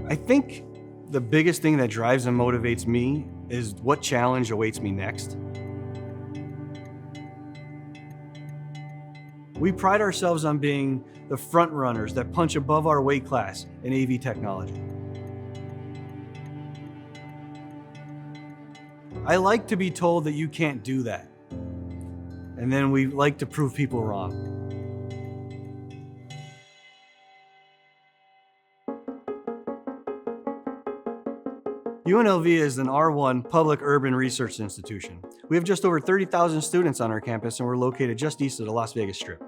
I think the biggest thing that drives and motivates me is what challenge awaits me next. We pride ourselves on being the front runners that punch above our weight class in AV technology. I like to be told that you can't do that. And then we like to prove people wrong. UNLV is an R1 public urban research institution. We have just over 30,000 students on our campus, and we're located just east of the Las Vegas Strip.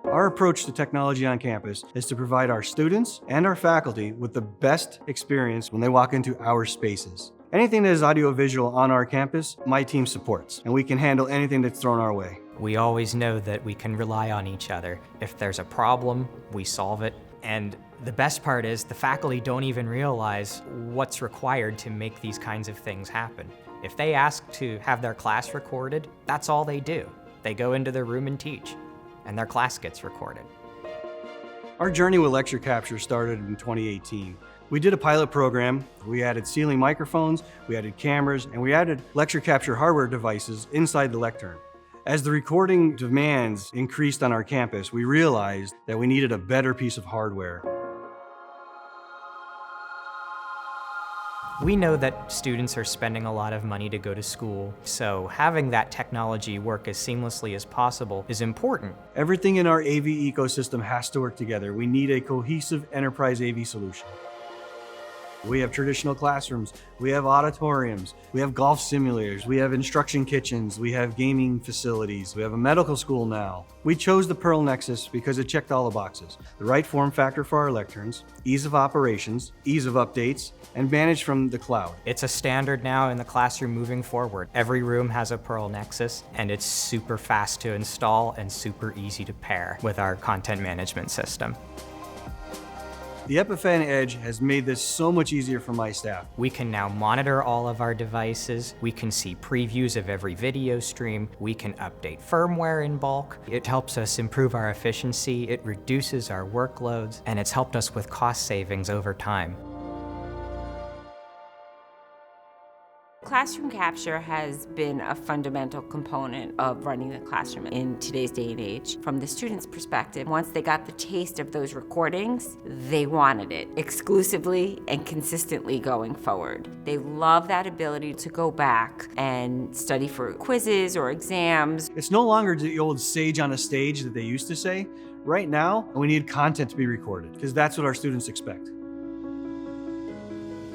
Our approach to technology on campus is to provide our students and our faculty with the best experience when they walk into our spaces. Anything that is audiovisual on our campus, my team supports, and we can handle anything that's thrown our way. We always know that we can rely on each other. If there's a problem, we solve it. And the best part is the faculty don't even realize what's required to make these kinds of things happen. If they ask to have their class recorded, that's all they do. They go into their room and teach, and their class gets recorded. Our journey with lecture capture started in 2018. We did a pilot program. We added ceiling microphones, we added cameras, and we added lecture capture hardware devices inside the lectern. As the recording demands increased on our campus, we realized that we needed a better piece of hardware. We know that students are spending a lot of money to go to school, so having that technology work as seamlessly as possible is important. Everything in our AV ecosystem has to work together. We need a cohesive enterprise AV solution. We have traditional classrooms, we have auditoriums, we have golf simulators, we have instruction kitchens, we have gaming facilities, we have a medical school now. We chose the Pearl Nexus because it checked all the boxes. The right form factor for our lecterns, ease of operations, ease of updates, and managed from the cloud. It's a standard now in the classroom moving forward. Every room has a Pearl Nexus, and it's super fast to install and super easy to pair with our content management system. The Epiphan Edge has made this so much easier for my staff. We can now monitor all of our devices. We can see previews of every video stream. We can update firmware in bulk. It helps us improve our efficiency. It reduces our workloads, and it's helped us with cost savings over time. Classroom capture has been a fundamental component of running the classroom in today's day and age. From the students' perspective, once they got the taste of those recordings, they wanted it exclusively and consistently going forward. They love that ability to go back and study for quizzes or exams. It's no longer the old sage on a stage that they used to say. Right now, we need content to be recorded because that's what our students expect.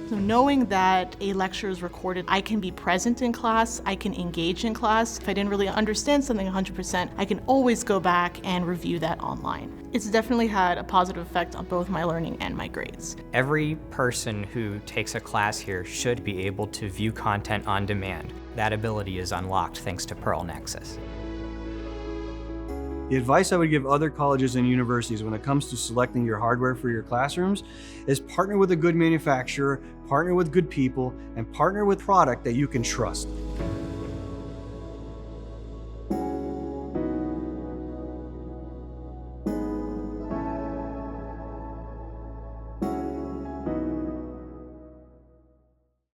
So knowing that a lecture is recorded, I can be present in class, I can engage in class. If I didn't really understand something 100%, I can always go back and review that online. It's definitely had a positive effect on both my learning and my grades. Every person who takes a class here should be able to view content on demand. That ability is unlocked thanks to Pearl Nexus. The advice I would give other colleges and universities when it comes to selecting your hardware for your classrooms is partner with a good manufacturer, partner with good people, and partner with product that you can trust.